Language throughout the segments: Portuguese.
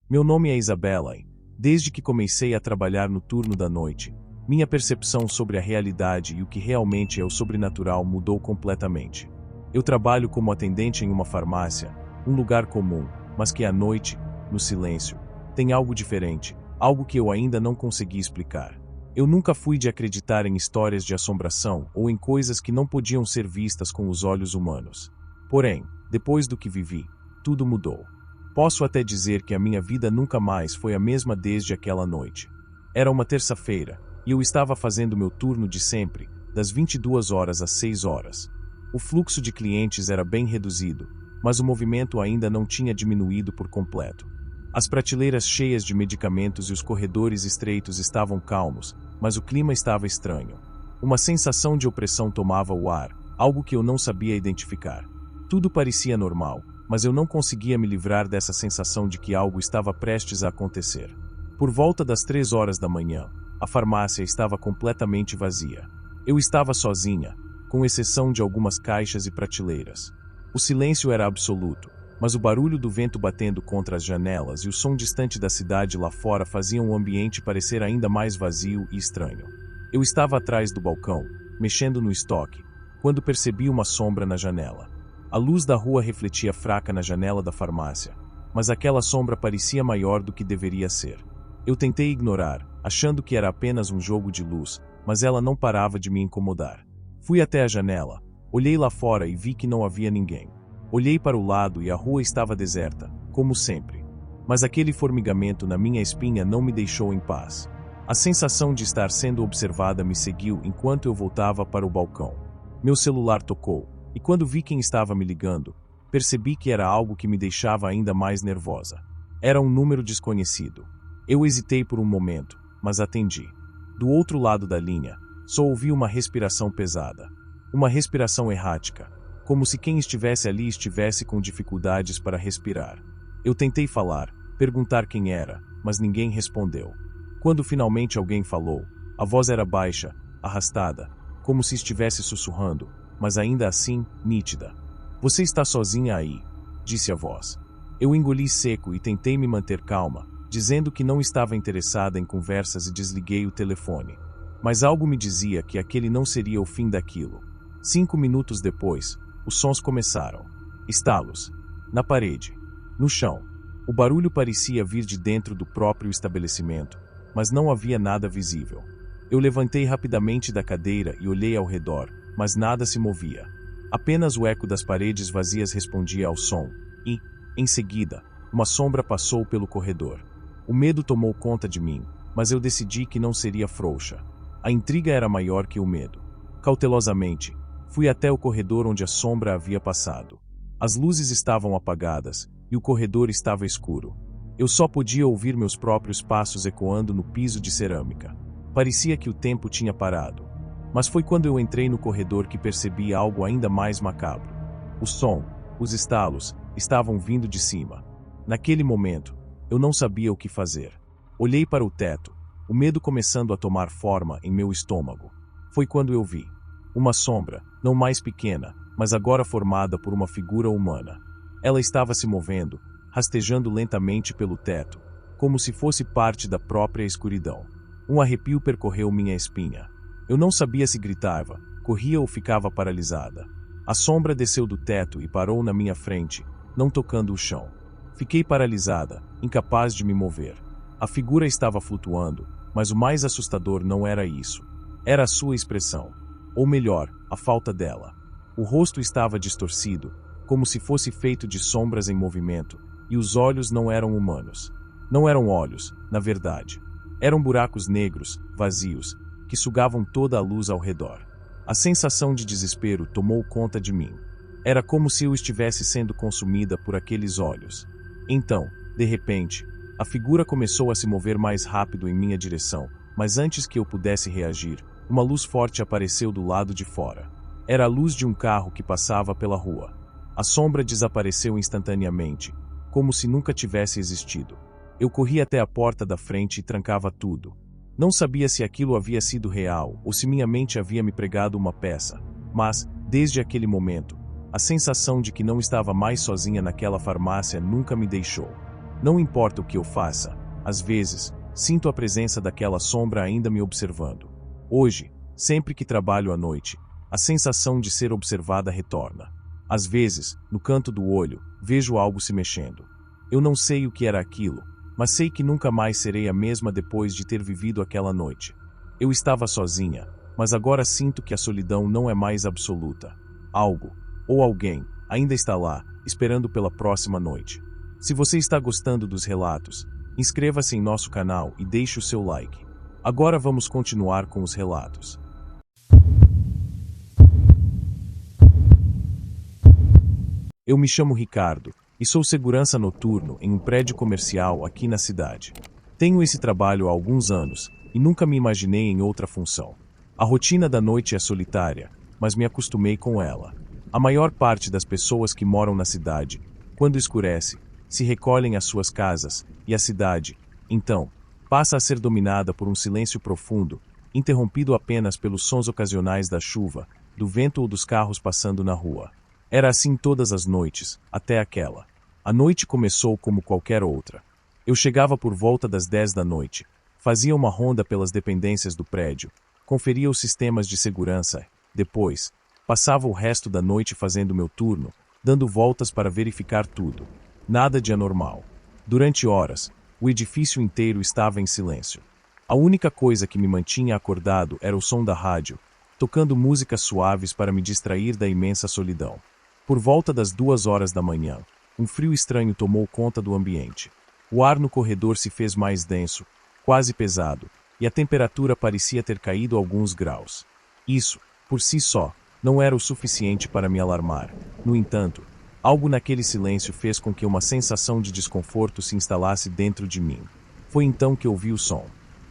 Meu nome é Isabella e, desde que comecei a trabalhar no turno da noite, minha percepção sobre a realidade e o que realmente é o sobrenatural mudou completamente. Eu trabalho como atendente em uma farmácia, um lugar comum, mas que à noite, no silêncio, tem algo diferente, algo que eu ainda não consegui explicar. Eu nunca fui de acreditar em histórias de assombração ou em coisas que não podiam ser vistas com os olhos humanos. Porém, depois do que vivi, tudo mudou. Posso até dizer que a minha vida nunca mais foi a mesma desde aquela noite. Era uma terça-feira, e eu estava fazendo meu turno de sempre, das 22 horas às 6 horas. O fluxo de clientes era bem reduzido, mas o movimento ainda não tinha diminuído por completo. As prateleiras cheias de medicamentos e os corredores estreitos estavam calmos, mas o clima estava estranho. Uma sensação de opressão tomava o ar, algo que eu não sabia identificar. Tudo parecia normal, mas eu não conseguia me livrar dessa sensação de que algo estava prestes a acontecer. Por volta das 3 horas da manhã, a farmácia estava completamente vazia. Eu estava sozinha, com exceção de algumas caixas e prateleiras. O silêncio era absoluto, mas o barulho do vento batendo contra as janelas e o som distante da cidade lá fora faziam o ambiente parecer ainda mais vazio e estranho. Eu estava atrás do balcão, mexendo no estoque, quando percebi uma sombra na janela. A luz da rua refletia fraca na janela da farmácia, mas aquela sombra parecia maior do que deveria ser. Eu tentei ignorar, achando que era apenas um jogo de luz, mas ela não parava de me incomodar. Fui até a janela, olhei lá fora e vi que não havia ninguém. Olhei para o lado e a rua estava deserta, como sempre. Mas aquele formigamento na minha espinha não me deixou em paz. A sensação de estar sendo observada me seguiu enquanto eu voltava para o balcão. Meu celular tocou, e quando vi quem estava me ligando, percebi que era algo que me deixava ainda mais nervosa. Era um número desconhecido. Eu hesitei por um momento, mas atendi. Do outro lado da linha, só ouvi uma respiração pesada. Uma respiração errática, como se quem estivesse ali estivesse com dificuldades para respirar. Eu tentei falar, perguntar quem era, mas ninguém respondeu. Quando finalmente alguém falou, a voz era baixa, arrastada, como se estivesse sussurrando, mas ainda assim, nítida. "Você está sozinha aí", disse a voz. Eu engoli seco e tentei me manter calma, dizendo que não estava interessada em conversas e desliguei o telefone. Mas algo me dizia que aquele não seria o fim daquilo. 5 minutos depois, os sons começaram. Estalos. Na parede. No chão. O barulho parecia vir de dentro do próprio estabelecimento, mas não havia nada visível. Eu levantei rapidamente da cadeira e olhei ao redor, mas nada se movia. Apenas o eco das paredes vazias respondia ao som, e, em seguida, uma sombra passou pelo corredor. O medo tomou conta de mim, mas eu decidi que não seria frouxa. A intriga era maior que o medo. Cautelosamente, fui até o corredor onde a sombra havia passado. As luzes estavam apagadas, e o corredor estava escuro. Eu só podia ouvir meus próprios passos ecoando no piso de cerâmica. Parecia que o tempo tinha parado. Mas foi quando eu entrei no corredor que percebi algo ainda mais macabro. O som, os estalos, estavam vindo de cima. Naquele momento, eu não sabia o que fazer. Olhei para o teto, o medo começando a tomar forma em meu estômago. Foi quando eu vi uma sombra, não mais pequena, mas agora formada por uma figura humana. Ela estava se movendo, rastejando lentamente pelo teto, como se fosse parte da própria escuridão. Um arrepio percorreu minha espinha. Eu não sabia se gritava, corria ou ficava paralisada. A sombra desceu do teto e parou na minha frente, não tocando o chão. Fiquei paralisada, incapaz de me mover. A figura estava flutuando, mas o mais assustador não era isso. Era a sua expressão. Ou melhor, a falta dela. O rosto estava distorcido, como se fosse feito de sombras em movimento, e os olhos não eram humanos. Não eram olhos, na verdade. Eram buracos negros, vazios, que sugavam toda a luz ao redor. A sensação de desespero tomou conta de mim. Era como se eu estivesse sendo consumida por aqueles olhos. Então, de repente, a figura começou a se mover mais rápido em minha direção, mas antes que eu pudesse reagir, uma luz forte apareceu do lado de fora. Era a luz de um carro que passava pela rua. A sombra desapareceu instantaneamente, como se nunca tivesse existido. Eu corri até a porta da frente e trancava tudo. Não sabia se aquilo havia sido real ou se minha mente havia me pregado uma peça, mas, desde aquele momento, a sensação de que não estava mais sozinha naquela farmácia nunca me deixou. Não importa o que eu faça, às vezes, sinto a presença daquela sombra ainda me observando. Hoje, sempre que trabalho à noite, a sensação de ser observada retorna. Às vezes, no canto do olho, vejo algo se mexendo. Eu não sei o que era aquilo, mas sei que nunca mais serei a mesma depois de ter vivido aquela noite. Eu estava sozinha, mas agora sinto que a solidão não é mais absoluta. Algo, ou alguém, ainda está lá, esperando pela próxima noite. Se você está gostando dos relatos, inscreva-se em nosso canal e deixe o seu like. Agora vamos continuar com os relatos. Eu me chamo Ricardo e sou segurança noturno em um prédio comercial aqui na cidade. Tenho esse trabalho há alguns anos e nunca me imaginei em outra função. A rotina da noite é solitária, mas me acostumei com ela. A maior parte das pessoas que moram na cidade, quando escurece, se recolhem às suas casas e a cidade, então, passa a ser dominada por um silêncio profundo, interrompido apenas pelos sons ocasionais da chuva, do vento ou dos carros passando na rua. Era assim todas as noites, até aquela. A noite começou como qualquer outra. Eu chegava por volta das 10 da noite, fazia uma ronda pelas dependências do prédio, conferia os sistemas de segurança, depois, passava o resto da noite fazendo meu turno, dando voltas para verificar tudo. Nada de anormal. Durante horas, o edifício inteiro estava em silêncio. A única coisa que me mantinha acordado era o som da rádio, tocando músicas suaves para me distrair da imensa solidão. Por volta das 2 horas da manhã, um frio estranho tomou conta do ambiente. O ar no corredor se fez mais denso, quase pesado, e a temperatura parecia ter caído alguns graus. Isso, por si só, não era o suficiente para me alarmar. No entanto, algo naquele silêncio fez com que uma sensação de desconforto se instalasse dentro de mim. Foi então que ouvi o som.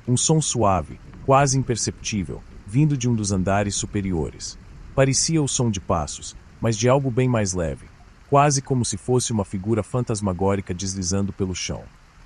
Um som suave, quase imperceptível, vindo de um dos andares superiores. Parecia o som de passos, mas de algo bem mais leve, quase como se fosse uma figura fantasmagórica deslizando pelo chão.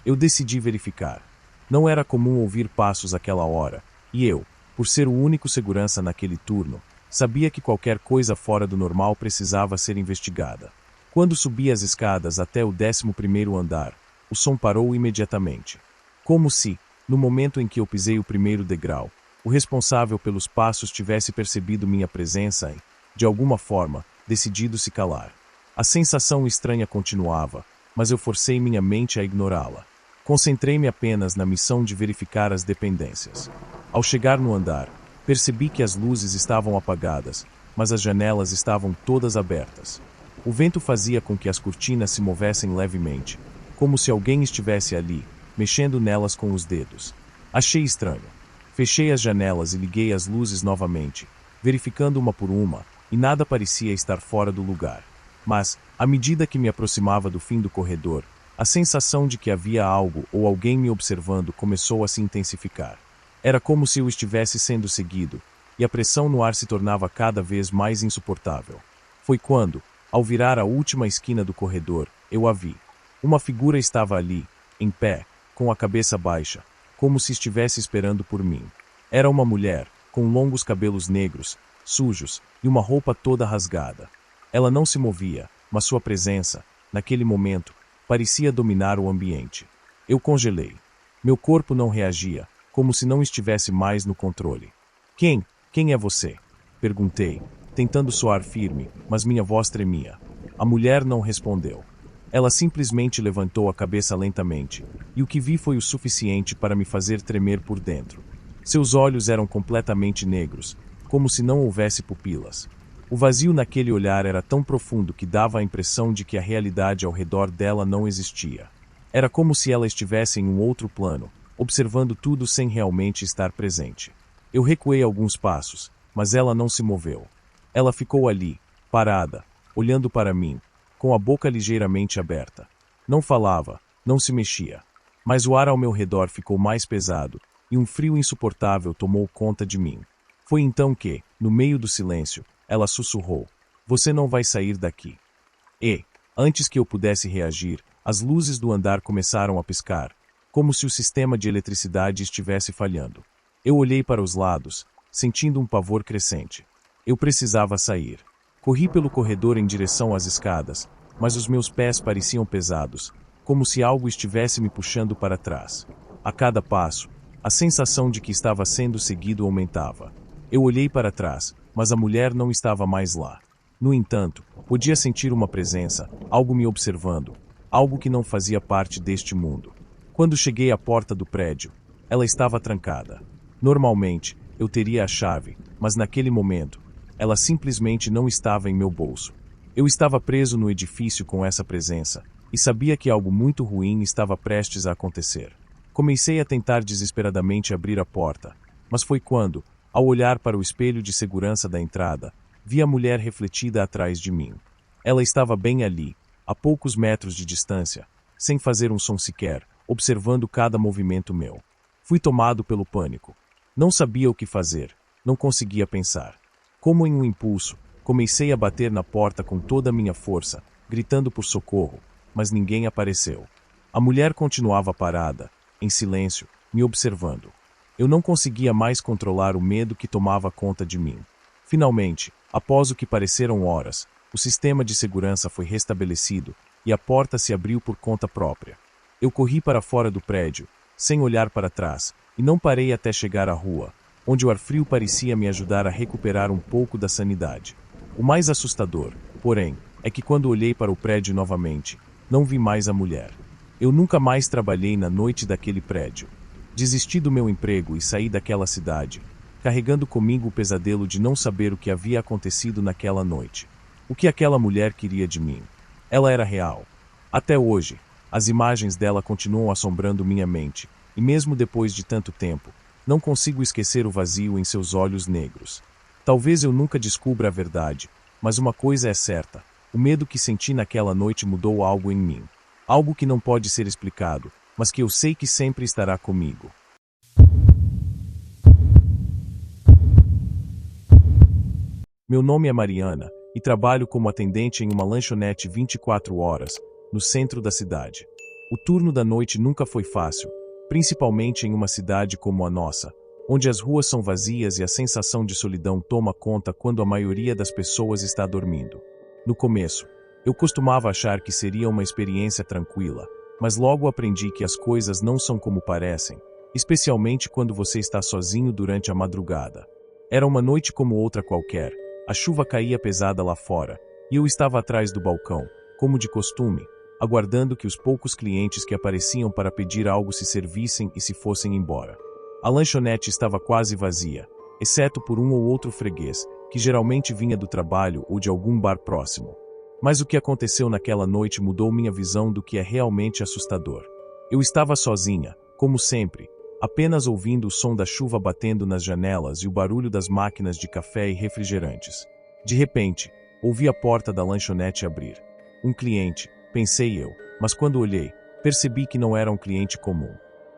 Eu decidi verificar. Não era comum ouvir passos àquela hora, e eu, por ser o único segurança naquele turno, sabia que qualquer coisa fora do normal precisava ser investigada. Quando subi as escadas até o 11º andar, o som parou imediatamente. Como se, no momento em que eu pisei o primeiro degrau, o responsável pelos passos tivesse percebido minha presença e, de alguma forma, decidido se calar. A sensação estranha continuava, mas eu forcei minha mente a ignorá-la. Concentrei-me apenas na missão de verificar as dependências. Ao chegar no andar, percebi que as luzes estavam apagadas, mas as janelas estavam todas abertas. O vento fazia com que as cortinas se movessem levemente, como se alguém estivesse ali, mexendo nelas com os dedos. Achei estranho. Fechei as janelas e liguei as luzes novamente, verificando uma por uma, e nada parecia estar fora do lugar. Mas, à medida que me aproximava do fim do corredor, a sensação de que havia algo ou alguém me observando começou a se intensificar. Era como se eu estivesse sendo seguido, e a pressão no ar se tornava cada vez mais insuportável. Foi quando, ao virar a última esquina do corredor, eu a vi. Uma figura estava ali, em pé, com a cabeça baixa, como se estivesse esperando por mim. Era uma mulher, com longos cabelos negros, sujos, e uma roupa toda rasgada. Ela não se movia, mas sua presença, naquele momento, parecia dominar o ambiente. Eu congelei. Meu corpo não reagia, como se não estivesse mais no controle. Quem é você? Perguntei, tentando soar firme, mas minha voz tremia. A mulher não respondeu. Ela simplesmente levantou a cabeça lentamente, e o que vi foi o suficiente para me fazer tremer por dentro. Seus olhos eram completamente negros, como se não houvesse pupilas. O vazio naquele olhar era tão profundo que dava a impressão de que a realidade ao redor dela não existia. Era como se ela estivesse em um outro plano, observando tudo sem realmente estar presente. Eu recuei alguns passos, mas ela não se moveu. Ela ficou ali, parada, olhando para mim, com a boca ligeiramente aberta. Não falava, não se mexia. Mas o ar ao meu redor ficou mais pesado, e um frio insuportável tomou conta de mim. Foi então que, no meio do silêncio, ela sussurrou: "Você não vai sair daqui." E, antes que eu pudesse reagir, as luzes do andar começaram a piscar, como se o sistema de eletricidade estivesse falhando. Eu olhei para os lados, sentindo um pavor crescente. Eu precisava sair. Corri pelo corredor em direção às escadas, mas os meus pés pareciam pesados, como se algo estivesse me puxando para trás. A cada passo, a sensação de que estava sendo seguido aumentava. Eu olhei para trás, mas a mulher não estava mais lá. No entanto, podia sentir uma presença, algo me observando, algo que não fazia parte deste mundo. Quando cheguei à porta do prédio, ela estava trancada. Normalmente, eu teria a chave, mas naquele momento, ela simplesmente não estava em meu bolso. Eu estava preso no edifício com essa presença, e sabia que algo muito ruim estava prestes a acontecer. Comecei a tentar desesperadamente abrir a porta, mas foi quando, ao olhar para o espelho de segurança da entrada, vi a mulher refletida atrás de mim. Ela estava bem ali, a poucos metros de distância, sem fazer um som sequer, observando cada movimento meu. Fui tomado pelo pânico. Não sabia o que fazer, não conseguia pensar. Como em um impulso, comecei a bater na porta com toda a minha força, gritando por socorro, mas ninguém apareceu. A mulher continuava parada, em silêncio, me observando. Eu não conseguia mais controlar o medo que tomava conta de mim. Finalmente, após o que pareceram horas, o sistema de segurança foi restabelecido e a porta se abriu por conta própria. Eu corri para fora do prédio, sem olhar para trás, e não parei até chegar à rua, onde o ar frio parecia me ajudar a recuperar um pouco da sanidade. O mais assustador, porém, é que quando olhei para o prédio novamente, não vi mais a mulher. Eu nunca mais trabalhei na noite daquele prédio. Desisti do meu emprego e saí daquela cidade, carregando comigo o pesadelo de não saber o que havia acontecido naquela noite. O que aquela mulher queria de mim? Ela era real. Até hoje, as imagens dela continuam assombrando minha mente, e mesmo depois de tanto tempo, não consigo esquecer o vazio em seus olhos negros. Talvez eu nunca descubra a verdade, mas uma coisa é certa: o medo que senti naquela noite mudou algo em mim. Algo que não pode ser explicado, mas que eu sei que sempre estará comigo. Meu nome é Mariana, e trabalho como atendente em uma lanchonete 24 horas, no centro da cidade. O turno da noite nunca foi fácil, principalmente em uma cidade como a nossa, onde as ruas são vazias e a sensação de solidão toma conta quando a maioria das pessoas está dormindo. No começo, eu costumava achar que seria uma experiência tranquila, mas logo aprendi que as coisas não são como parecem, especialmente quando você está sozinho durante a madrugada. Era uma noite como outra qualquer, a chuva caía pesada lá fora, e eu estava atrás do balcão, como de costume, aguardando que os poucos clientes que apareciam para pedir algo se servissem e se fossem embora. A lanchonete estava quase vazia, exceto por um ou outro freguês, que geralmente vinha do trabalho ou de algum bar próximo. Mas o que aconteceu naquela noite mudou minha visão do que é realmente assustador. Eu estava sozinha, como sempre, apenas ouvindo o som da chuva batendo nas janelas e o barulho das máquinas de café e refrigerantes. De repente, ouvi a porta da lanchonete abrir. Um cliente, pensei eu, mas quando olhei, percebi que não era um cliente comum.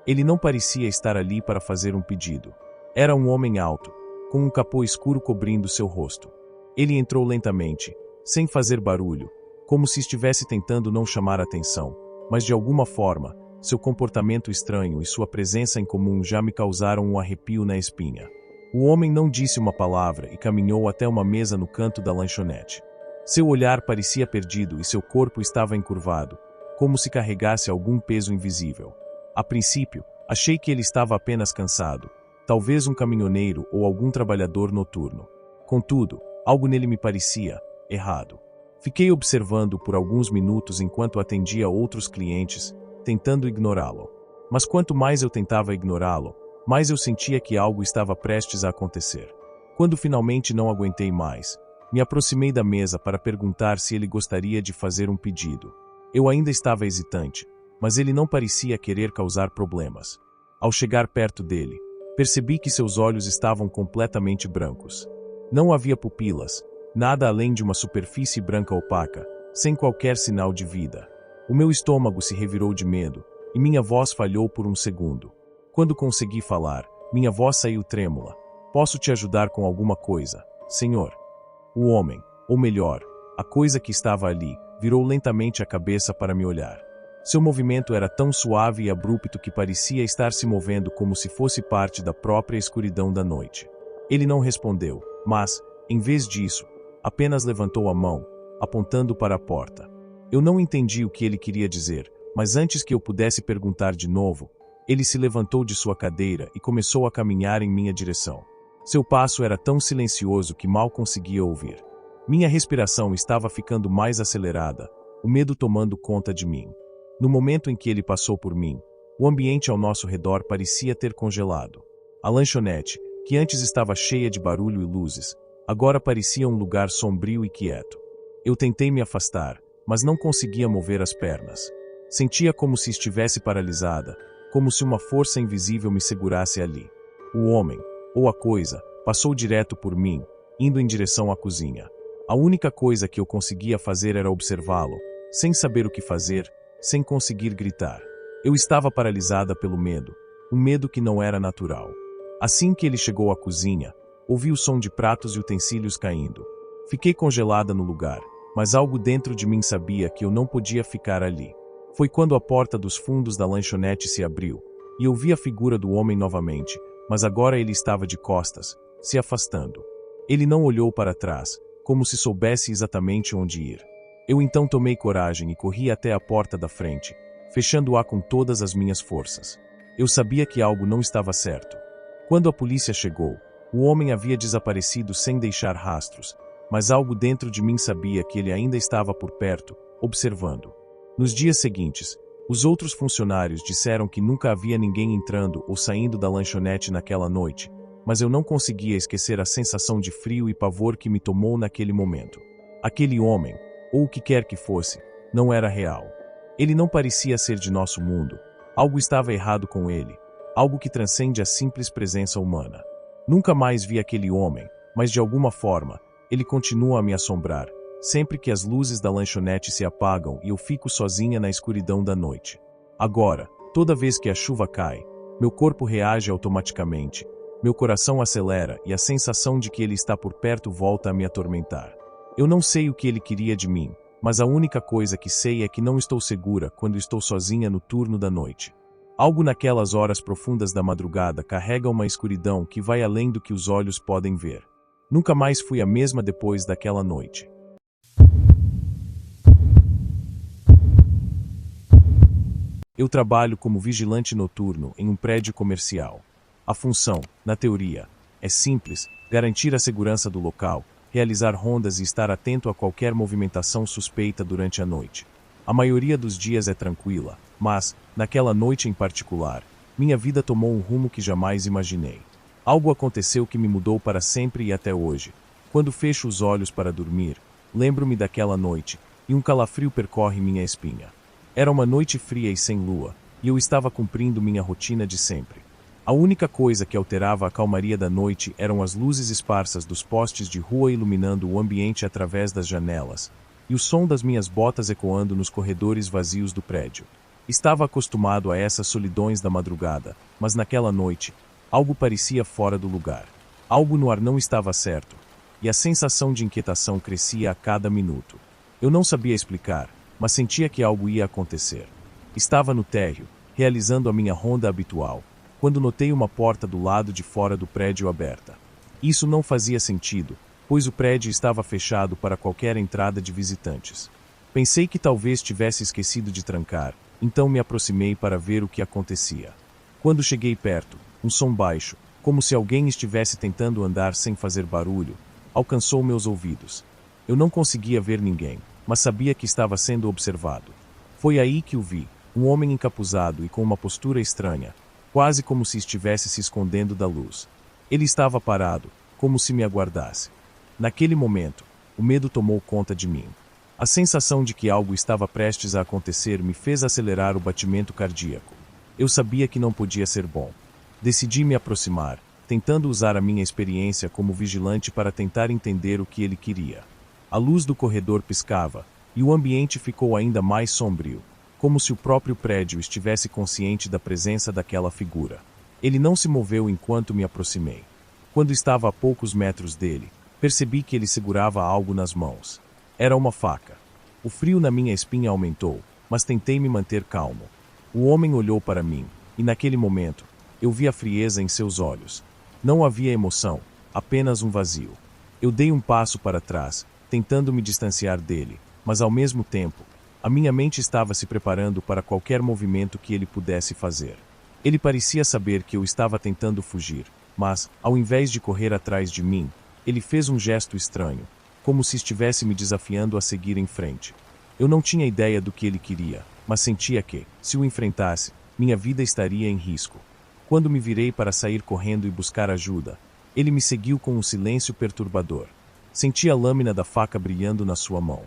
Ele não parecia estar ali para fazer um pedido. Era um homem alto, com um capô escuro cobrindo seu rosto. Ele entrou lentamente, sem fazer barulho, como se estivesse tentando não chamar atenção, mas de alguma forma, seu comportamento estranho e sua presença incomum já me causaram um arrepio na espinha. O homem não disse uma palavra e caminhou até uma mesa no canto da lanchonete. Seu olhar parecia perdido e seu corpo estava encurvado, como se carregasse algum peso invisível. A princípio, achei que ele estava apenas cansado, talvez um caminhoneiro ou algum trabalhador noturno. Contudo, algo nele me parecia errado. Fiquei observando por alguns minutos enquanto atendia outros clientes, tentando ignorá-lo. Mas quanto mais eu tentava ignorá-lo, mais eu sentia que algo estava prestes a acontecer. Quando finalmente não aguentei mais, me aproximei da mesa para perguntar se ele gostaria de fazer um pedido. Eu ainda estava hesitante, mas ele não parecia querer causar problemas. Ao chegar perto dele, percebi que seus olhos estavam completamente brancos. Não havia pupilas, nada além de uma superfície branca opaca, sem qualquer sinal de vida. O meu estômago se revirou de medo, e minha voz falhou por um segundo. Quando consegui falar, minha voz saiu trêmula. Posso te ajudar com alguma coisa, senhor? O homem, ou melhor, a coisa que estava ali, virou lentamente a cabeça para me olhar. Seu movimento era tão suave e abrupto que parecia estar se movendo como se fosse parte da própria escuridão da noite. Ele não respondeu, mas, em vez disso, apenas levantou a mão, apontando para a porta. Eu não entendi o que ele queria dizer, mas antes que eu pudesse perguntar de novo, ele se levantou de sua cadeira e começou a caminhar em minha direção. Seu passo era tão silencioso que mal conseguia ouvir. Minha respiração estava ficando mais acelerada, o medo tomando conta de mim. No momento em que ele passou por mim, o ambiente ao nosso redor parecia ter congelado. A lanchonete, que antes estava cheia de barulho e luzes, agora parecia um lugar sombrio e quieto. Eu tentei me afastar, mas não conseguia mover as pernas. Sentia como se estivesse paralisada, como se uma força invisível me segurasse ali. O homem, ou a coisa, passou direto por mim, indo em direção à cozinha. A única coisa que eu conseguia fazer era observá-lo, sem saber o que fazer, sem conseguir gritar. Eu estava paralisada pelo medo, um medo que não era natural. Assim que ele chegou à cozinha, ouvi o som de pratos e utensílios caindo. Fiquei congelada no lugar, mas algo dentro de mim sabia que eu não podia ficar ali. Foi quando a porta dos fundos da lanchonete se abriu, e eu vi a figura do homem novamente, mas agora ele estava de costas, se afastando. Ele não olhou para trás, como se soubesse exatamente onde ir. Eu então tomei coragem e corri até a porta da frente, fechando-a com todas as minhas forças. Eu sabia que algo não estava certo. Quando a polícia chegou, o homem havia desaparecido sem deixar rastros, mas algo dentro de mim sabia que ele ainda estava por perto, observando. Nos dias seguintes, os outros funcionários disseram que nunca havia ninguém entrando ou saindo da lanchonete naquela noite, mas eu não conseguia esquecer a sensação de frio e pavor que me tomou naquele momento. Aquele homem, ou o que quer que fosse, não era real. Ele não parecia ser de nosso mundo. Algo estava errado com ele, algo que transcende a simples presença humana. Nunca mais vi aquele homem, mas de alguma forma, ele continua a me assombrar, sempre que as luzes da lanchonete se apagam e eu fico sozinha na escuridão da noite. Agora, toda vez que a chuva cai, meu corpo reage automaticamente, meu coração acelera e a sensação de que ele está por perto volta a me atormentar. Eu não sei o que ele queria de mim, mas a única coisa que sei é que não estou segura quando estou sozinha no turno da noite. Algo naquelas horas profundas da madrugada carrega uma escuridão que vai além do que os olhos podem ver. Nunca mais fui a mesma depois daquela noite. Eu trabalho como vigilante noturno em um prédio comercial. A função, na teoria, é simples: garantir a segurança do local, realizar rondas e estar atento a qualquer movimentação suspeita durante a noite. A maioria dos dias é tranquila, mas, naquela noite em particular, minha vida tomou um rumo que jamais imaginei. Algo aconteceu que me mudou para sempre e até hoje. Quando fecho os olhos para dormir, lembro-me daquela noite, e um calafrio percorre minha espinha. Era uma noite fria e sem lua, e eu estava cumprindo minha rotina de sempre. A única coisa que alterava a calmaria da noite eram as luzes esparsas dos postes de rua iluminando o ambiente através das janelas, e o som das minhas botas ecoando nos corredores vazios do prédio. Estava acostumado a essas solidões da madrugada, mas naquela noite, algo parecia fora do lugar. Algo no ar não estava certo, e a sensação de inquietação crescia a cada minuto. Eu não sabia explicar, mas sentia que algo ia acontecer. Estava no térreo, realizando a minha ronda habitual, quando notei uma porta do lado de fora do prédio aberta. Isso não fazia sentido, pois o prédio estava fechado para qualquer entrada de visitantes. Pensei que talvez tivesse esquecido de trancar, então me aproximei para ver o que acontecia. Quando cheguei perto, um som baixo, como se alguém estivesse tentando andar sem fazer barulho, alcançou meus ouvidos. Eu não conseguia ver ninguém, mas sabia que estava sendo observado. Foi aí que o vi, um homem encapuzado e com uma postura estranha, quase como se estivesse se escondendo da luz. Ele estava parado, como se me aguardasse. Naquele momento, o medo tomou conta de mim. A sensação de que algo estava prestes a acontecer me fez acelerar o batimento cardíaco. Eu sabia que não podia ser bom. Decidi me aproximar, tentando usar a minha experiência como vigilante para tentar entender o que ele queria. A luz do corredor piscava, e o ambiente ficou ainda mais sombrio, como se o próprio prédio estivesse consciente da presença daquela figura. Ele não se moveu enquanto me aproximei. Quando estava a poucos metros dele, percebi que ele segurava algo nas mãos. Era uma faca. O frio na minha espinha aumentou, mas tentei me manter calmo. O homem olhou para mim, e naquele momento, eu vi a frieza em seus olhos. Não havia emoção, apenas um vazio. Eu dei um passo para trás, tentando me distanciar dele, mas ao mesmo tempo, A minha mente estava se preparando para qualquer movimento que ele pudesse fazer. Ele parecia saber que eu estava tentando fugir, mas, ao invés de correr atrás de mim, ele fez um gesto estranho, como se estivesse me desafiando a seguir em frente. Eu não tinha ideia do que ele queria, mas sentia que, se o enfrentasse, minha vida estaria em risco. Quando me virei para sair correndo e buscar ajuda, ele me seguiu com um silêncio perturbador. Senti a lâmina da faca brilhando na sua mão.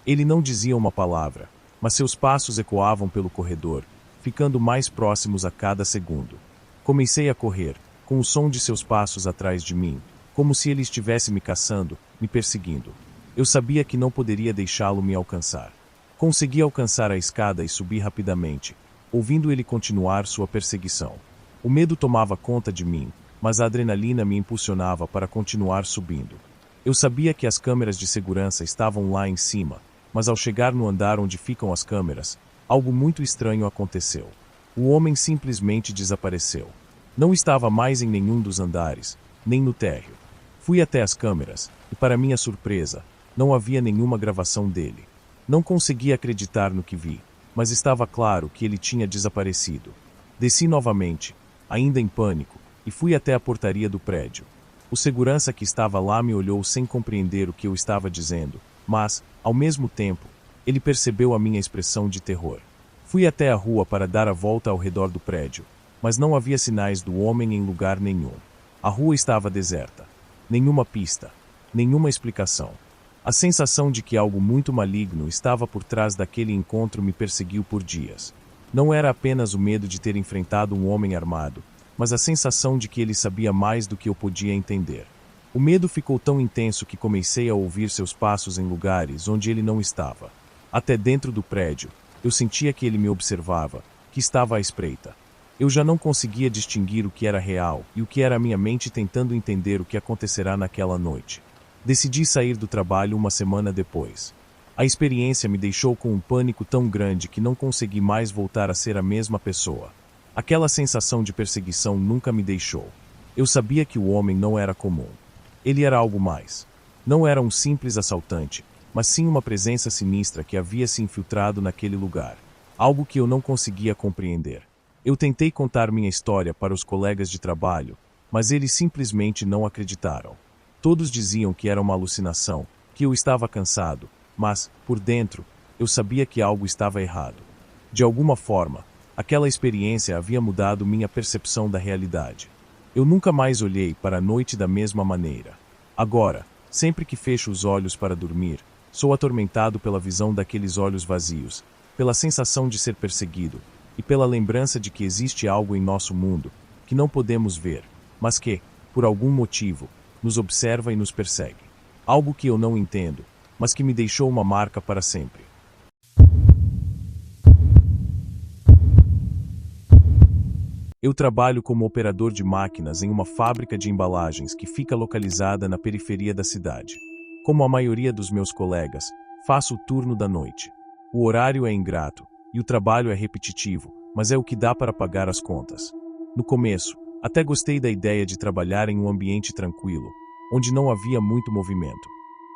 Ele não dizia uma palavra, mas seus passos ecoavam pelo corredor, ficando mais próximos a cada segundo. Comecei a correr, com o som de seus passos atrás de mim, como se ele estivesse me caçando, me perseguindo. Eu sabia que não poderia deixá-lo me alcançar. Consegui alcançar a escada e subi rapidamente, ouvindo ele continuar sua perseguição. O medo tomava conta de mim, mas a adrenalina me impulsionava para continuar subindo. Eu sabia que as câmeras de segurança estavam lá em cima, mas ao chegar no andar onde ficam as câmeras, algo muito estranho aconteceu. O homem simplesmente desapareceu. Não estava mais em nenhum dos andares, nem no térreo. Fui até as câmeras, e para minha surpresa, não havia nenhuma gravação dele. Não conseguia acreditar no que vi, mas estava claro que ele tinha desaparecido. Desci novamente, ainda em pânico, e fui até a portaria do prédio. O segurança que estava lá me olhou sem compreender o que eu estava dizendo, mas, ao mesmo tempo, ele percebeu a minha expressão de terror. Fui até a rua para dar a volta ao redor do prédio, mas não havia sinais do homem em lugar nenhum. A rua estava deserta. Nenhuma pista, nenhuma explicação. A sensação de que algo muito maligno estava por trás daquele encontro me perseguiu por dias. Não era apenas o medo de ter enfrentado um homem armado, mas a sensação de que ele sabia mais do que eu podia entender. O medo ficou tão intenso que comecei a ouvir seus passos em lugares onde ele não estava. Até dentro do prédio, eu sentia que ele me observava, que estava à espreita. Eu já não conseguia distinguir o que era real e o que era a minha mente tentando entender o que acontecerá naquela noite. Decidi sair do trabalho uma semana depois. A experiência me deixou com um pânico tão grande que não consegui mais voltar a ser a mesma pessoa. Aquela sensação de perseguição nunca me deixou. Eu sabia que o homem não era comum. Ele era algo mais. Não era um simples assaltante, mas sim uma presença sinistra que havia se infiltrado naquele lugar. Algo que eu não conseguia compreender. Eu tentei contar minha história para os colegas de trabalho, mas eles simplesmente não acreditaram. Todos diziam que era uma alucinação, que eu estava cansado, mas, por dentro, eu sabia que algo estava errado. De alguma forma, aquela experiência havia mudado minha percepção da realidade. Eu nunca mais olhei para a noite da mesma maneira. Agora, sempre que fecho os olhos para dormir, sou atormentado pela visão daqueles olhos vazios, pela sensação de ser perseguido, e pela lembrança de que existe algo em nosso mundo, que não podemos ver, mas que, por algum motivo, nos observa e nos persegue. Algo que eu não entendo, mas que me deixou uma marca para sempre. Eu trabalho como operador de máquinas em uma fábrica de embalagens que fica localizada na periferia da cidade. Como a maioria dos meus colegas, faço o turno da noite. O horário é ingrato, e o trabalho é repetitivo, mas é o que dá para pagar as contas. No começo, até gostei da ideia de trabalhar em um ambiente tranquilo, onde não havia muito movimento.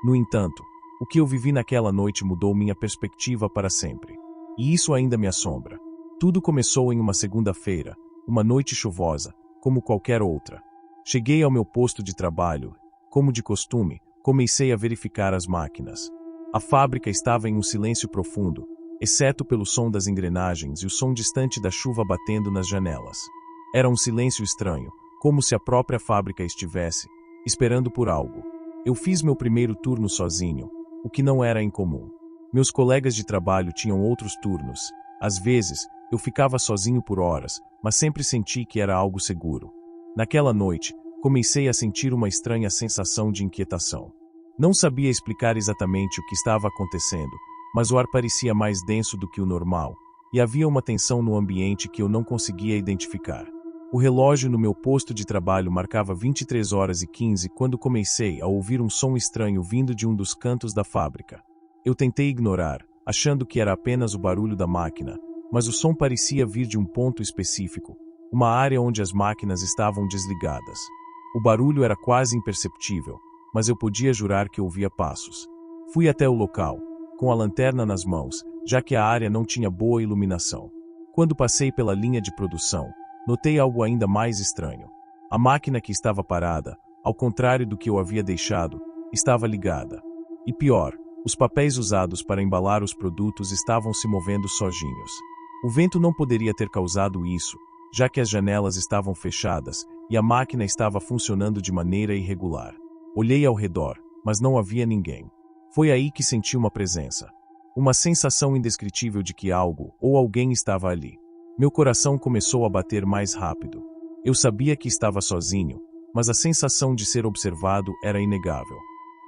No entanto, o que eu vivi naquela noite mudou minha perspectiva para sempre. E isso ainda me assombra. Tudo começou em uma segunda-feira, uma noite chuvosa, como qualquer outra. Cheguei ao meu posto de trabalho. Como de costume, comecei a verificar as máquinas. A fábrica estava em um silêncio profundo, exceto pelo som das engrenagens e o som distante da chuva batendo nas janelas. Era um silêncio estranho, como se a própria fábrica estivesse esperando por algo. Eu fiz meu primeiro turno sozinho, o que não era incomum. Meus colegas de trabalho tinham outros turnos. Às vezes, eu ficava sozinho por horas, mas sempre senti que era algo seguro. Naquela noite, comecei a sentir uma estranha sensação de inquietação. Não sabia explicar exatamente o que estava acontecendo, mas o ar parecia mais denso do que o normal, e havia uma tensão no ambiente que eu não conseguia identificar. O relógio no meu posto de trabalho marcava 23h15 quando comecei a ouvir um som estranho vindo de um dos cantos da fábrica. Eu tentei ignorar, achando que era apenas o barulho da máquina, mas o som parecia vir de um ponto específico, uma área onde as máquinas estavam desligadas. O barulho era quase imperceptível, mas eu podia jurar que ouvia passos. Fui até o local, com a lanterna nas mãos, já que a área não tinha boa iluminação. Quando passei pela linha de produção, notei algo ainda mais estranho. A máquina que estava parada, ao contrário do que eu havia deixado, estava ligada. E pior, os papéis usados para embalar os produtos estavam se movendo sozinhos. O vento não poderia ter causado isso, já que as janelas estavam fechadas e a máquina estava funcionando de maneira irregular. Olhei ao redor, mas não havia ninguém. Foi aí que senti uma presença. Uma sensação indescritível de que algo ou alguém estava ali. Meu coração começou a bater mais rápido. Eu sabia que estava sozinho, mas a sensação de ser observado era inegável.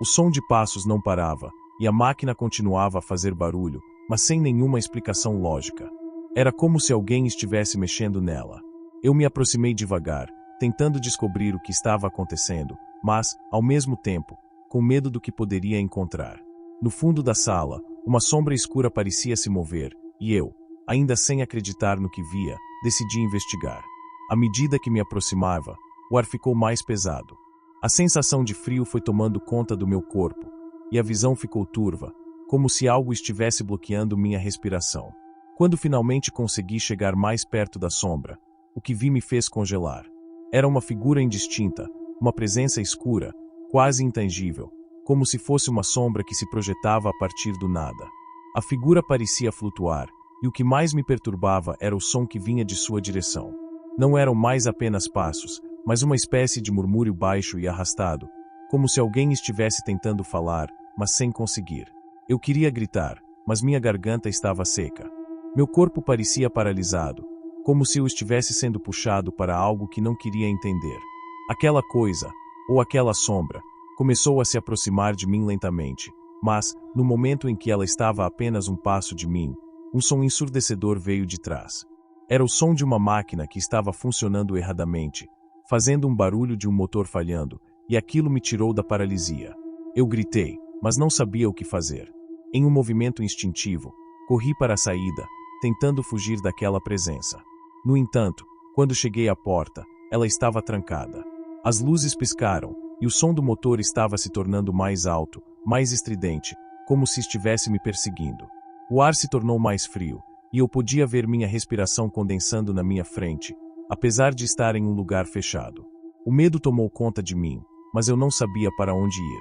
O som de passos não parava, e a máquina continuava a fazer barulho, mas sem nenhuma explicação lógica. Era como se alguém estivesse mexendo nela. Eu me aproximei devagar, tentando descobrir o que estava acontecendo, mas, ao mesmo tempo, com medo do que poderia encontrar. No fundo da sala, uma sombra escura parecia se mover, e eu, ainda sem acreditar no que via, decidi investigar. À medida que me aproximava, o ar ficou mais pesado. A sensação de frio foi tomando conta do meu corpo, e a visão ficou turva, como se algo estivesse bloqueando minha respiração. Quando finalmente consegui chegar mais perto da sombra, o que vi me fez congelar. Era uma figura indistinta, uma presença escura, quase intangível, como se fosse uma sombra que se projetava a partir do nada. A figura parecia flutuar, e o que mais me perturbava era o som que vinha de sua direção. Não eram mais apenas passos, mas uma espécie de murmúrio baixo e arrastado, como se alguém estivesse tentando falar, mas sem conseguir. Eu queria gritar, mas minha garganta estava seca. Meu corpo parecia paralisado, como se eu estivesse sendo puxado para algo que não queria entender. Aquela coisa, ou aquela sombra, começou a se aproximar de mim lentamente, mas, no momento em que ela estava a apenas um passo de mim, um som ensurdecedor veio de trás. Era o som de uma máquina que estava funcionando erradamente, fazendo um barulho de um motor falhando, e aquilo me tirou da paralisia. Eu gritei, mas não sabia o que fazer. Em um movimento instintivo, corri para a saída, tentando fugir daquela presença. No entanto, quando cheguei à porta, ela estava trancada. As luzes piscaram, e o som do motor estava se tornando mais alto, mais estridente, como se estivesse me perseguindo. O ar se tornou mais frio, e eu podia ver minha respiração condensando na minha frente, apesar de estar em um lugar fechado. O medo tomou conta de mim, mas eu não sabia para onde ir.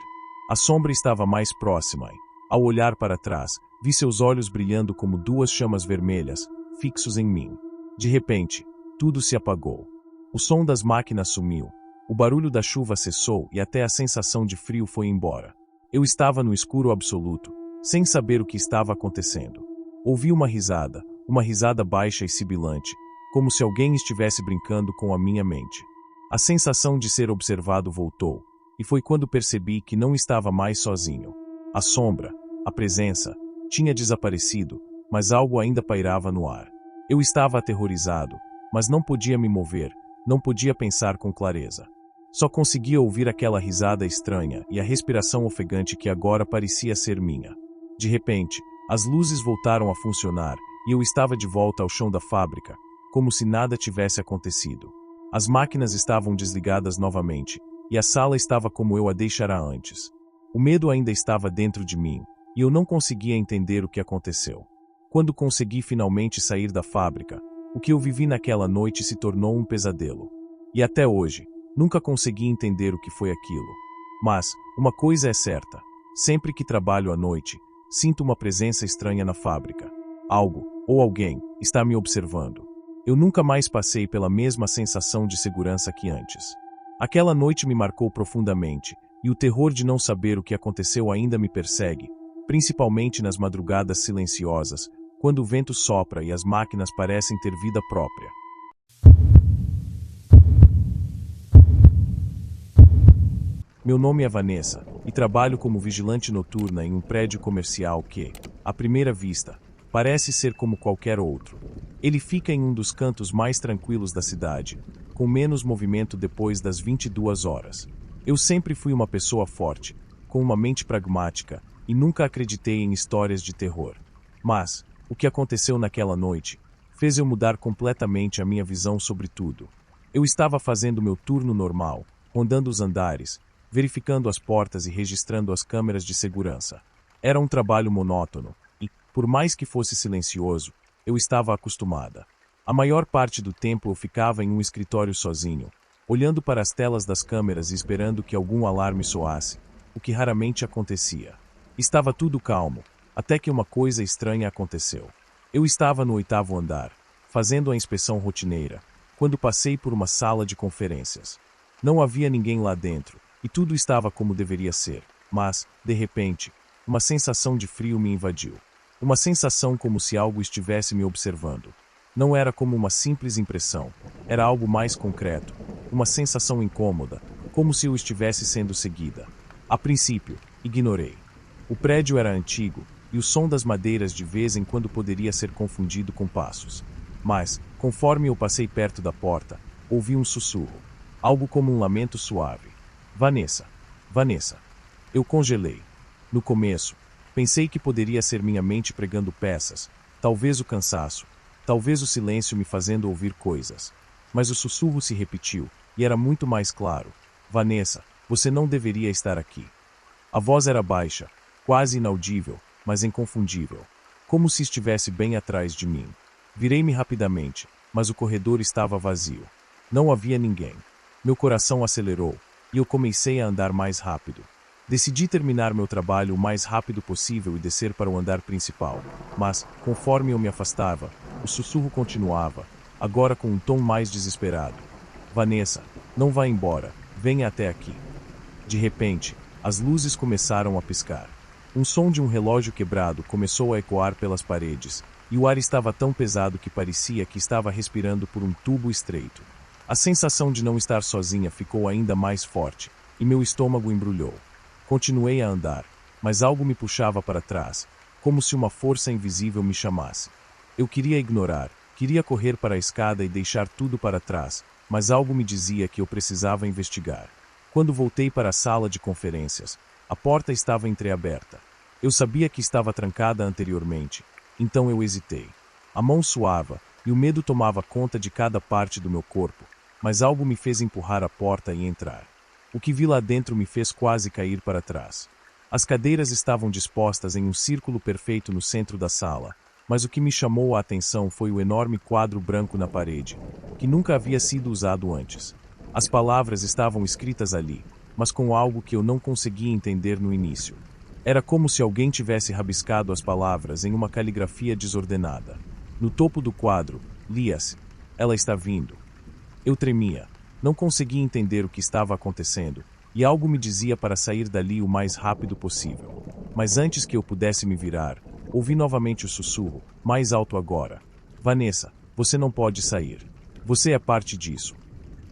A sombra estava mais próxima e, ao olhar para trás, vi seus olhos brilhando como duas chamas vermelhas, fixos em mim. De repente, tudo se apagou. O som das máquinas sumiu, o barulho da chuva cessou e até a sensação de frio foi embora. Eu estava no escuro absoluto, sem saber o que estava acontecendo. Ouvi uma risada baixa e sibilante, como se alguém estivesse brincando com a minha mente. A sensação de ser observado voltou, e foi quando percebi que não estava mais sozinho. A sombra, a presença, tinha desaparecido, mas algo ainda pairava no ar. Eu estava aterrorizado, mas não podia me mover, não podia pensar com clareza. Só conseguia ouvir aquela risada estranha e a respiração ofegante que agora parecia ser minha. De repente, as luzes voltaram a funcionar e eu estava de volta ao chão da fábrica, como se nada tivesse acontecido. As máquinas estavam desligadas novamente, e a sala estava como eu a deixara antes. O medo ainda estava dentro de mim, e eu não conseguia entender o que aconteceu. Quando consegui finalmente sair da fábrica, o que eu vivi naquela noite se tornou um pesadelo. E até hoje, nunca consegui entender o que foi aquilo. Mas, uma coisa é certa, sempre que trabalho à noite, sinto uma presença estranha na fábrica. Algo, ou alguém, está me observando. Eu nunca mais passei pela mesma sensação de segurança que antes. Aquela noite me marcou profundamente, e o terror de não saber o que aconteceu ainda me persegue, principalmente nas madrugadas silenciosas, quando o vento sopra e as máquinas parecem ter vida própria. Meu nome é Vanessa, e trabalho como vigilante noturna em um prédio comercial que, à primeira vista, parece ser como qualquer outro. Ele fica em um dos cantos mais tranquilos da cidade, com menos movimento depois das 22 horas. Eu sempre fui uma pessoa forte, com uma mente pragmática, e nunca acreditei em histórias de terror. Mas, o que aconteceu naquela noite, fez eu mudar completamente a minha visão sobre tudo. Eu estava fazendo meu turno normal, rondando os andares, verificando as portas e registrando as câmeras de segurança. Era um trabalho monótono, e, Por mais que fosse silencioso, eu estava acostumada. A maior parte do tempo eu ficava em um escritório sozinho, olhando para as telas das câmeras e esperando que algum alarme soasse, o que raramente acontecia. Estava tudo calmo, até que uma coisa estranha aconteceu. Eu estava no 8º andar, fazendo a inspeção rotineira, quando passei por uma sala de conferências. Não havia ninguém lá dentro, e tudo estava como deveria ser, mas, de repente, uma sensação de frio me invadiu. Uma sensação como se algo estivesse me observando. Não era como uma simples impressão, era algo mais concreto, uma sensação incômoda, como se eu estivesse sendo seguida. A princípio, ignorei. O prédio era antigo, e o som das madeiras de vez em quando poderia ser confundido com passos. Mas, conforme eu passei perto da porta, ouvi um sussurro, algo como um lamento suave. Vanessa, Vanessa. Eu congelei. No começo, pensei que poderia ser minha mente pregando peças, talvez o cansaço, talvez o silêncio me fazendo ouvir coisas. Mas o sussurro se repetiu, e era muito mais claro. Vanessa, você não deveria estar aqui. A voz era baixa, quase inaudível, mas inconfundível, como se estivesse bem atrás de mim. Virei-me rapidamente, mas o corredor estava vazio. Não havia ninguém. Meu coração acelerou, e eu comecei a andar mais rápido. Decidi terminar meu trabalho o mais rápido possível e descer para o andar principal, mas, conforme eu me afastava, o sussurro continuava, agora com um tom mais desesperado. Vanessa, não vá embora, venha até aqui. De repente, as luzes começaram a piscar. Um som de um relógio quebrado começou a ecoar pelas paredes, e o ar estava tão pesado que parecia que estava respirando por um tubo estreito. A sensação de não estar sozinha ficou ainda mais forte, e meu estômago embrulhou. Continuei a andar, mas algo me puxava para trás, como se uma força invisível me chamasse. Eu queria ignorar, queria correr para a escada e deixar tudo para trás, mas algo me dizia que eu precisava investigar. Quando voltei para a sala de conferências, a porta estava entreaberta. Eu sabia que estava trancada anteriormente, então eu hesitei. A mão suava, e o medo tomava conta de cada parte do meu corpo, mas algo me fez empurrar a porta e entrar. O que vi lá dentro me fez quase cair para trás. As cadeiras estavam dispostas em um círculo perfeito no centro da sala, mas o que me chamou a atenção foi o enorme quadro branco na parede, que nunca havia sido usado antes. As palavras estavam escritas ali, mas com algo que eu não conseguia entender no início. Era como se alguém tivesse rabiscado as palavras em uma caligrafia desordenada. No topo do quadro, lia-se: "Ela está vindo." Eu tremia. Não conseguia entender o que estava acontecendo, e algo me dizia para sair dali o mais rápido possível. Mas antes que eu pudesse me virar, ouvi novamente o sussurro, mais alto agora. Vanessa, você não pode sair. Você é parte disso.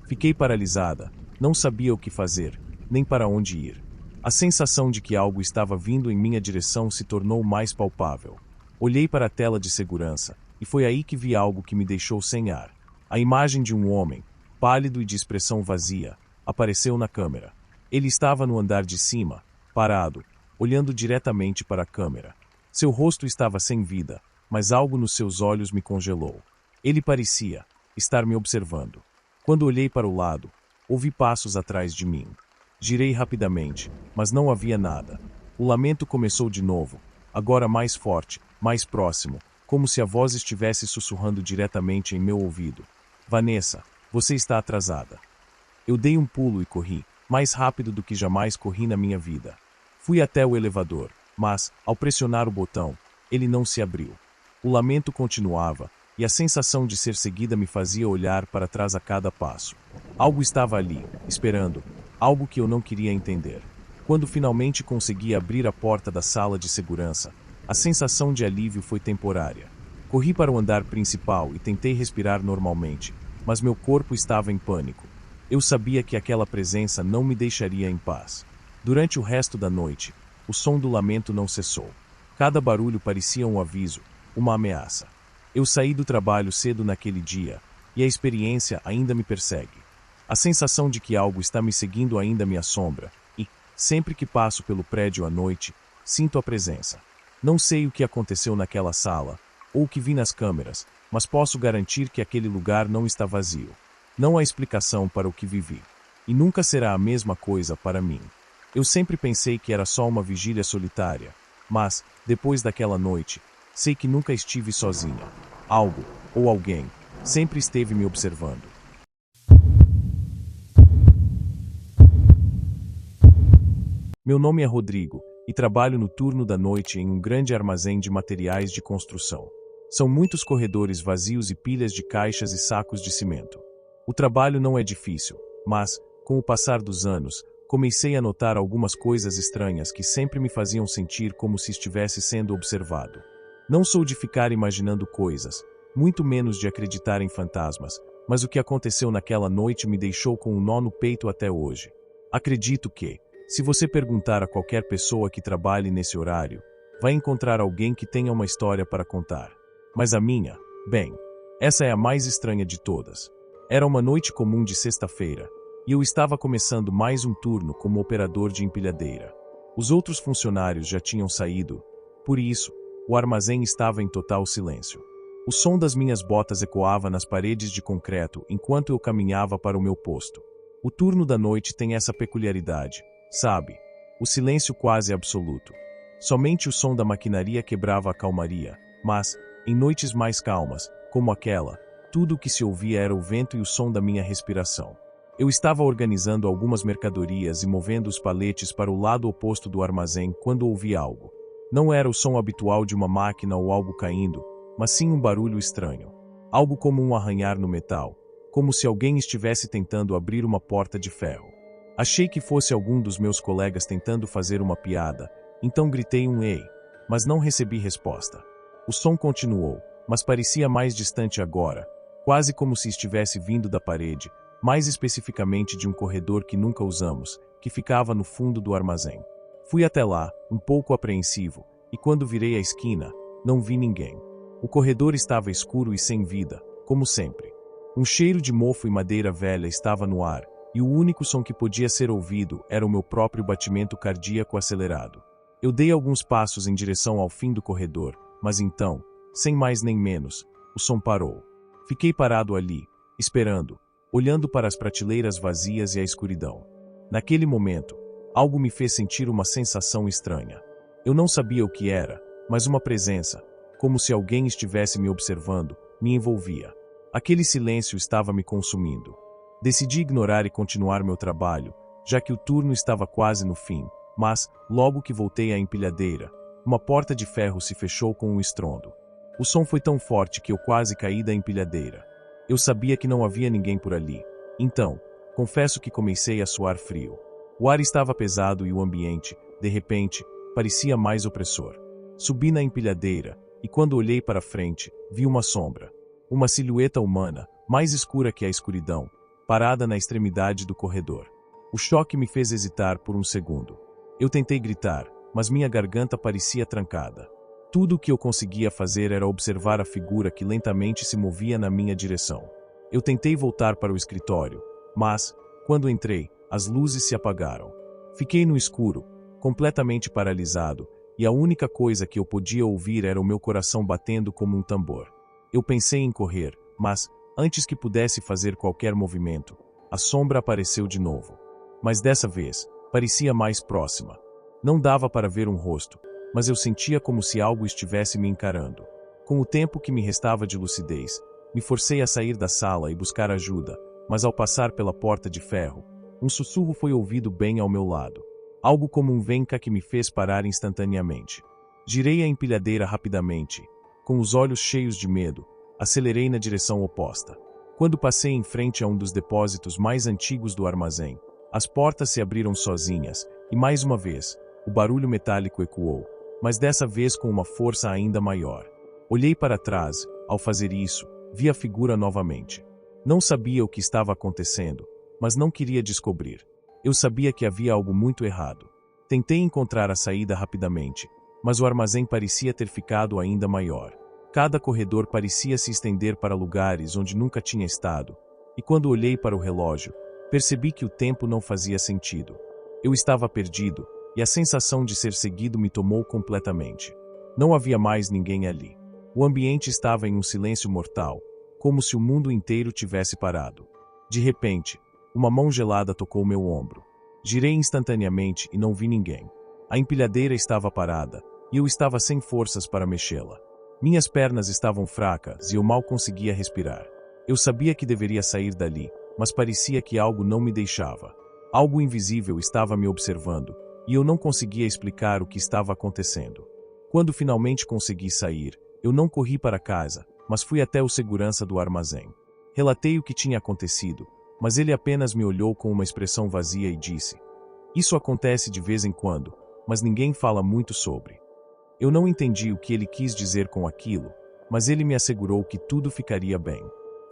Fiquei paralisada, não sabia o que fazer, nem para onde ir. A sensação de que algo estava vindo em minha direção se tornou mais palpável. Olhei para a tela de segurança, e foi aí que vi algo que me deixou sem ar. A imagem de um homem, pálido e de expressão vazia, apareceu na câmera. Ele estava no andar de cima, parado, olhando diretamente para a câmera. Seu rosto estava sem vida, mas algo nos seus olhos me congelou. Ele parecia estar me observando. Quando olhei para o lado, ouvi passos atrás de mim. Girei rapidamente, mas não havia nada. O lamento começou de novo, agora mais forte, mais próximo, como se a voz estivesse sussurrando diretamente em meu ouvido. Vanessa, você está atrasada. Eu dei um pulo e corri, mais rápido do que jamais corri na minha vida. Fui até o elevador, mas, ao pressionar o botão, ele não se abriu. O lamento continuava, e a sensação de ser seguida me fazia olhar para trás a cada passo. Algo estava ali, esperando, algo que eu não queria entender. Quando finalmente consegui abrir a porta da sala de segurança, a sensação de alívio foi temporária. Corri para o andar principal e tentei respirar normalmente, mas meu corpo estava em pânico. Eu sabia que aquela presença não me deixaria em paz. Durante o resto da noite, o som do lamento não cessou. Cada barulho parecia um aviso, uma ameaça. Eu saí do trabalho cedo naquele dia, e a experiência ainda me persegue. A sensação de que algo está me seguindo ainda me assombra, e, sempre que passo pelo prédio à noite, sinto a presença. Não sei o que aconteceu naquela sala, ou o que vi nas câmeras, mas posso garantir que aquele lugar não está vazio. Não há explicação para o que vivi. E nunca será a mesma coisa para mim. Eu sempre pensei que era só uma vigília solitária, mas, depois daquela noite, sei que nunca estive sozinha. Algo, ou alguém, sempre esteve me observando. Meu nome é Rodrigo, e trabalho no turno da noite em um grande armazém de materiais de construção. São muitos corredores vazios e pilhas de caixas e sacos de cimento. O trabalho não é difícil, mas, com o passar dos anos, comecei a notar algumas coisas estranhas que sempre me faziam sentir como se estivesse sendo observado. Não sou de ficar imaginando coisas, muito menos de acreditar em fantasmas, mas o que aconteceu naquela noite me deixou com um nó no peito até hoje. Acredito que, se você perguntar a qualquer pessoa que trabalhe nesse horário, vai encontrar alguém que tenha uma história para contar. Mas a minha, bem, essa é a mais estranha de todas. Era uma noite comum de sexta-feira, e eu estava começando mais um turno como operador de empilhadeira. Os outros funcionários já tinham saído, por isso, o armazém estava em total silêncio. O som das minhas botas ecoava nas paredes de concreto enquanto eu caminhava para o meu posto. O turno da noite tem essa peculiaridade, sabe? O silêncio quase absoluto. Somente o som da maquinaria quebrava a calmaria, mas, em noites mais calmas, como aquela, tudo o que se ouvia era o vento e o som da minha respiração. Eu estava organizando algumas mercadorias e movendo os paletes para o lado oposto do armazém quando ouvi algo. Não era o som habitual de uma máquina ou algo caindo, mas sim um barulho estranho. Algo como um arranhar no metal, como se alguém estivesse tentando abrir uma porta de ferro. Achei que fosse algum dos meus colegas tentando fazer uma piada, então gritei um ei, mas não recebi resposta. O som continuou, mas parecia mais distante agora, quase como se estivesse vindo da parede, mais especificamente de um corredor que nunca usamos, que ficava no fundo do armazém. Fui até lá, um pouco apreensivo, e quando virei a esquina, não vi ninguém. O corredor estava escuro e sem vida, como sempre. Um cheiro de mofo e madeira velha estava no ar, e o único som que podia ser ouvido era o meu próprio batimento cardíaco acelerado. Eu dei alguns passos em direção ao fim do corredor, mas então, sem mais nem menos, o som parou. Fiquei parado ali, esperando, olhando para as prateleiras vazias e a escuridão. Naquele momento, algo me fez sentir uma sensação estranha. Eu não sabia o que era, mas uma presença, como se alguém estivesse me observando, me envolvia. Aquele silêncio estava me consumindo. Decidi ignorar e continuar meu trabalho, já que o turno estava quase no fim, mas, logo que voltei à empilhadeira, uma porta de ferro se fechou com um estrondo. O som foi tão forte que eu quase caí da empilhadeira. Eu sabia que não havia ninguém por ali. Então, confesso que comecei a suar frio. O ar estava pesado e o ambiente, de repente, parecia mais opressor. Subi na empilhadeira, e quando olhei para frente, vi uma sombra. Uma silhueta humana, mais escura que a escuridão, parada na extremidade do corredor. O choque me fez hesitar por um segundo. Eu tentei gritar, mas minha garganta parecia trancada. Tudo o que eu conseguia fazer era observar a figura que lentamente se movia na minha direção. Eu tentei voltar para o escritório, mas, quando entrei, as luzes se apagaram. Fiquei no escuro, completamente paralisado, e a única coisa que eu podia ouvir era o meu coração batendo como um tambor. Eu pensei em correr, mas, antes que pudesse fazer qualquer movimento, a sombra apareceu de novo. Mas dessa vez, parecia mais próxima. Não dava para ver um rosto, mas eu sentia como se algo estivesse me encarando. Com o tempo que me restava de lucidez, me forcei a sair da sala e buscar ajuda, mas ao passar pela porta de ferro, um sussurro foi ouvido bem ao meu lado. Algo como um vem cá que me fez parar instantaneamente. Girei a empilhadeira rapidamente. Com os olhos cheios de medo, acelerei na direção oposta. Quando passei em frente a um dos depósitos mais antigos do armazém, as portas se abriram sozinhas, e mais uma vez, o barulho metálico ecoou, mas dessa vez com uma força ainda maior. Olhei para trás, ao fazer isso, vi a figura novamente. Não sabia o que estava acontecendo, mas não queria descobrir. Eu sabia que havia algo muito errado. Tentei encontrar a saída rapidamente, mas o armazém parecia ter ficado ainda maior. Cada corredor parecia se estender para lugares onde nunca tinha estado, e quando olhei para o relógio, percebi que o tempo não fazia sentido. Eu estava perdido, e a sensação de ser seguido me tomou completamente. Não havia mais ninguém ali. O ambiente estava em um silêncio mortal, como se o mundo inteiro tivesse parado. De repente, uma mão gelada tocou meu ombro. Girei instantaneamente e não vi ninguém. A empilhadeira estava parada, e eu estava sem forças para mexê-la. Minhas pernas estavam fracas e eu mal conseguia respirar. Eu sabia que deveria sair dali, mas parecia que algo não me deixava. Algo invisível estava me observando, e eu não conseguia explicar o que estava acontecendo. Quando finalmente consegui sair, eu não corri para casa, mas fui até o segurança do armazém. Relatei o que tinha acontecido, mas ele apenas me olhou com uma expressão vazia e disse: "Isso acontece de vez em quando, mas ninguém fala muito sobre." Eu não entendi o que ele quis dizer com aquilo, mas ele me assegurou que tudo ficaria bem.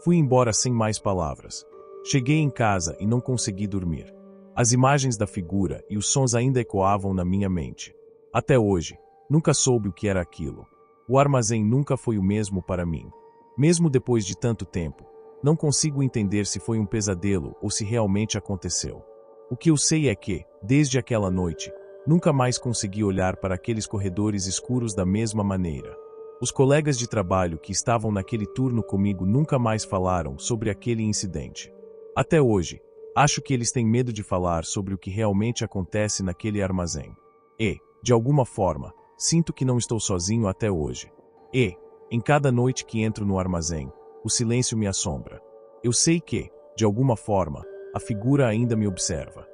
Fui embora sem mais palavras. Cheguei em casa e não consegui dormir. As imagens da figura e os sons ainda ecoavam na minha mente. Até hoje, nunca soube o que era aquilo. O armazém nunca foi o mesmo para mim. Mesmo depois de tanto tempo, não consigo entender se foi um pesadelo ou se realmente aconteceu. O que eu sei é que, desde aquela noite, nunca mais consegui olhar para aqueles corredores escuros da mesma maneira. Os colegas de trabalho que estavam naquele turno comigo nunca mais falaram sobre aquele incidente. Até hoje, acho que eles têm medo de falar sobre o que realmente acontece naquele armazém. E, de alguma forma, sinto que não estou sozinho até hoje. E, em cada noite que entro no armazém, o silêncio me assombra. Eu sei que, de alguma forma, a figura ainda me observa.